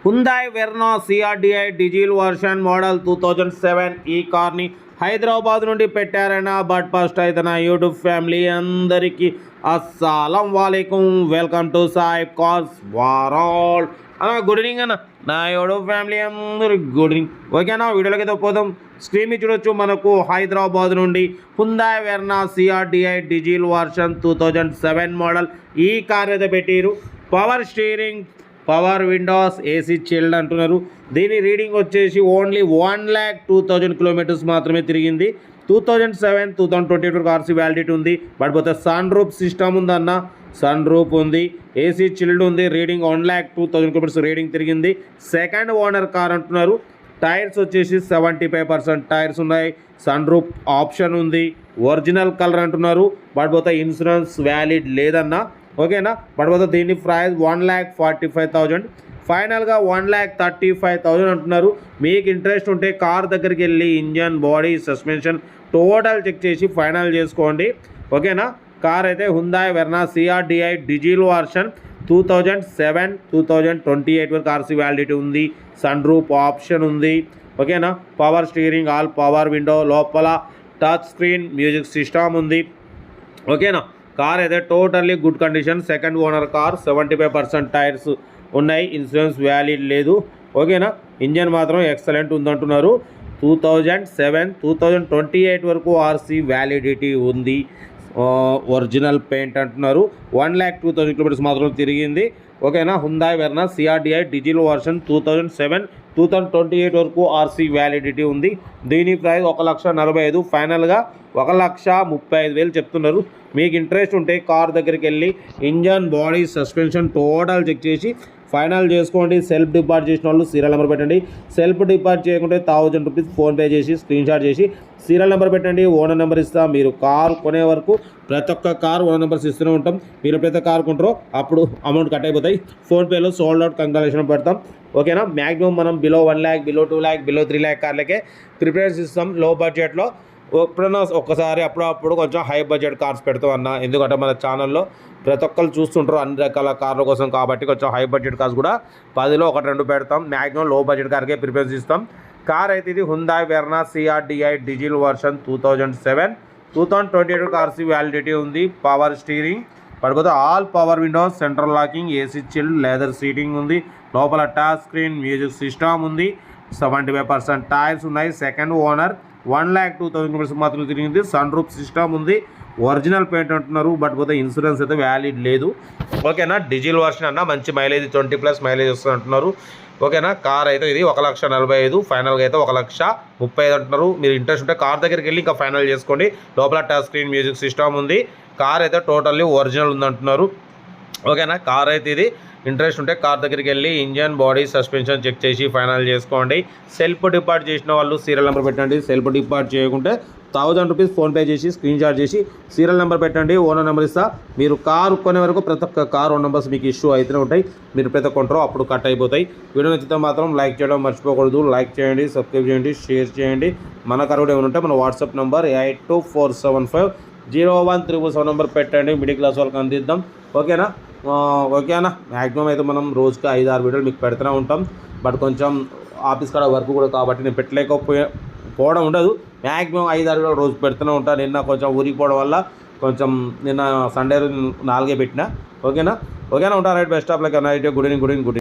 హుందాయ్ Verna CRDi diesel version model 2007 ఈ కార్ని హైదరాబాద్ నుండి పెట్టారన్న బట్ ఫస్ట్ అయితే నా యూట్యూబ్ ఫ్యామిలీ అందరికీ అస్సలం వాలేకుం. Welcome to Sai cars world. Good evening అన్న, నా యూట్యూబ్ ఫ్యామిలీ అందరికి గుడ్ ఈవినింగ్. ఓకేనా, వీడియోలోకి అయితే పోదాం. స్క్రీన్ మీద చూడొచ్చు, మనకు హైదరాబాద్ నుండి హుందాయ్ Verna CRDi diesel version 2007 model ఈ కార్ అయితే పెట్టారు. Power steering, power Windows, AC chilled అంటున్నారు. దీని రీడింగ్ వచ్చేసి ఓన్లీ 1,02,000 కిలోమీటర్స్ మాత్రమే తిరిగింది. 2007 2022 ఆర్సీ వ్యాలిడిటీ ఉంది. బట్ పోతే సన్ రూప్ సిస్టమ్ ఉందన్న, సన్ రూప్ ఉంది, ఏసీ చిల్డ్ ఉంది. రీడింగ్ 1,02,000 కిలోమీటర్స్ రీడింగ్ తిరిగింది. సెకండ్ ఓనర్ కార్ అంటున్నారు. టైర్స్ వచ్చేసి 75% టైర్స్ ఉన్నాయి. సన్ రూప్ ఆప్షన్ ఉంది. ఒరిజినల్ కలర్ అంటున్నారు. బట్ పోతే ఇన్సూరెన్స్ వ్యాలిడ్ లేదన్న. ఓకేనా, బట్ పోతే దీని ప్రైస్ 1,45,000, ఫైనల్గా 1,35,000 అంటున్నారు. మీకు ఇంట్రెస్ట్ ఉంటే కార్ దగ్గరికి వెళ్ళి engine, body, suspension total check చేసి ఫైనల్ చేసుకోండి. ఓకేనా, కార్ అయితే Hyundai Verna CRDi diesel version 2007 2028 వరకు ఆర్సీ వ్యాలిడిటీ ఉంది. సన్ రూప్ ఆప్షన్ ఉంది. ఓకేనా, power steering, all power window, లోపల టచ్ స్క్రీన్, మ్యూజిక్ సిస్టమ్ ఉంది. ఓకేనా, కార్ అయితే totally good condition. Second owner car, 75% tyres ఉన్నాయి. ఇన్సూరెన్స్ వ్యాలిడ్ లేదు. ఓకేనా, ఇంజన్ మాత్రం ఎక్సలెంట్ ఉందంటున్నారు. 2007 2028 వరకు ఆర్సీ వ్యాలిడిటీ ఉంది. ఒరిజినల్ పెయింట్ అంటున్నారు. 1,02,000 కిలోమీటర్స్ మాత్రం తిరిగింది. ఓకేనా, హుందాయ్ వెర్నా సిఆర్డిఐ డీజిల్ వర్షన్ 2007 2028 వరకు ఆర్సీ వ్యాలిడిటీ ఉంది. దీని ప్రైస్ 1,45,000, ఫైనల్గా 1,35,000 చెప్తున్నారు. మీకు ఇంట్రెస్ట్ ఉంటే కార్ దగ్గరికి వెళ్ళి engine, body, suspension total check చేసి ఫైనల్ చేసుకోండి. సెల్ఫ్ డిపార్ట్ చేసిన వాళ్ళు సీరియల్ నెంబర్ పెట్టండి. సెల్ఫ్ డిపార్ట్ చేయకుంటే 1,000 రూపీస్ ఫోన్పే చేసి స్క్రీన్ షాట్ చేసి సీరియల్ నెంబర్ పెట్టండి. ఓనర్ నెంబర్ ఇస్తా. మీరు కార్ కొనే వరకు ప్రతి ఒక్క కార్ ఓనర్ నెంబర్స్ ఇస్తూనే ఉంటాం. మీరు ఎప్పుడైతే కార్ కొంటారో అప్పుడు అమౌంట్ కట్ అయిపోతాయి. ఫోన్పేలో సోల్డ్ అవుట్ కంగ్రాచులేషన్ పెడతాం. ఓకేనా, మ్యాక్సిమం మనం below 1 lakh, below 2 lakh, below 3 lakh కార్లకే ప్రిఫరెన్స్ ఇస్తాం. లో బడ్జెట్లో ఎప్పుడైనా ఒక్కసారి అప్పుడప్పుడు కొంచెం హై బడ్జెట్ కార్స్ పెడతాం అన్న. ఎందుకంటే మన ఛానల్లో ప్రతి ఒక్కరు చూస్తుంటారు అన్ని రకాల కార్ల కోసం, కాబట్టి కొంచెం హై బడ్జెట్ కార్స్ కూడా 10లో 1-2 పెడతాం. మ్యాక్సిమం లో బడ్జెట్ కార్కే ప్రిఫరెన్స్ ఇస్తాం. కార్ అయితే ఇది హుందాయ్ Verna CRDi diesel version 2007 2028 RC validity ఉంది. పవర్ స్టీరింగ్, పడిపోతే all power Windows, central locking, AC chilled, leather seating ఉంది. లోపల టచ్ స్క్రీన్, మ్యూజిక్ సిస్టమ్ ఉంది. 75% టైర్స్ ఉన్నాయి. సెకండ్ ఓనర్, 1,02,000 కిలోమీటర్స్ మాత్రం తిరిగింది. సన్ రూప్ సిస్టమ్ ఉంది. ఒరిజినల్ పెయింట్ అంటున్నారు. బట్ పోతే ఇన్సూరెన్స్ అయితే వ్యాలిడ్ లేదు. ఓకేనా, డీజిల్ వర్షన్ అన్న, మంచి మైలేజ్ 20+ మైలేజ్ వస్తుంది అంటున్నారు. ఓకేనా, కార్ అయితే ఇది 1,45,000, ఫైనల్గా అయితే 1,35,000 అంటున్నారు. మీరు ఇంట్రెస్ట్ ఉంటే కార్ దగ్గరికి వెళ్ళి ఇంకా ఫైనల్ చేసుకోండి. లోపల టచ్ స్క్రీన్, మ్యూజిక్ సిస్టమ్ ఉంది. కార్ అయితే టోటల్లీ ఒరిజినల్ ఉందంటున్నారు. ఓకేనా, కార్ అయితే ఇది ఇంట్రెస్ట్ ఉంటే కార్ దగ్గరికి వెళ్ళి ఇంజన్, బాడీ, సస్పెన్షన్ చెక్ చేసి ఫైనల్ చేసుకోండి. సెల్ఫ్ డిపార్ట్ చేసిన వాళ్ళు సీరియల్ నెంబర్ పెట్టండి. సెల్ఫ్ డిపార్ట్ చేయకుంటే 1,000 రూపీస్ ఫోన్పే చేసి స్క్రీన్ షాట్ చేసి సీరియల్ నెంబర్ పెట్టండి. ఓనర్ నెంబర్ ఇస్తా. మీరు కారు కొనే వరకు ప్రతి ఒక్క కార్ ఓనర్ నెంబర్స్ మీకు ఇష్యూ అయితేనే ఉంటాయి. మీరు ప్రతి కొంటారో అప్పుడు కట్ అయిపోతాయి. వీడియో నచ్చితే మాత్రం లైక్ చేయడం మర్చిపోకూడదు. లైక్ చేయండి, సబ్స్క్రైబ్ చేయండి, షేర్ చేయండి. మన కారు కూడా ఏమైనా ఉంటే మన వాట్సాప్ నెంబర్ 8247501377 నెంబర్ పెట్టండి. మిడిల్ క్లాస్ వాళ్ళకి అందిద్దాం. ఓకేనా, ఓకేనా, మ్యాక్సిమం అయితే మనం రోజుకి 5-6 వీడియోలు మీకు పెడుతూనే ఉంటాం. బట్ కొంచెం ఆఫీస్ కాడ వర్క్ కూడా కాబట్టి నేను పెట్టలేకపోవడం ఉండదు. మ్యాక్సిమం 5-6 వీడియోలు రోజు పెడుతూనే ఉంటాను. నిన్న కొంచెం ఊరికి పోవడం వల్ల కొంచెం నిన్న సండే రోజు 4 పెట్టినా. ఓకేనా, ఉంటా. Right, best of luck. Good evening.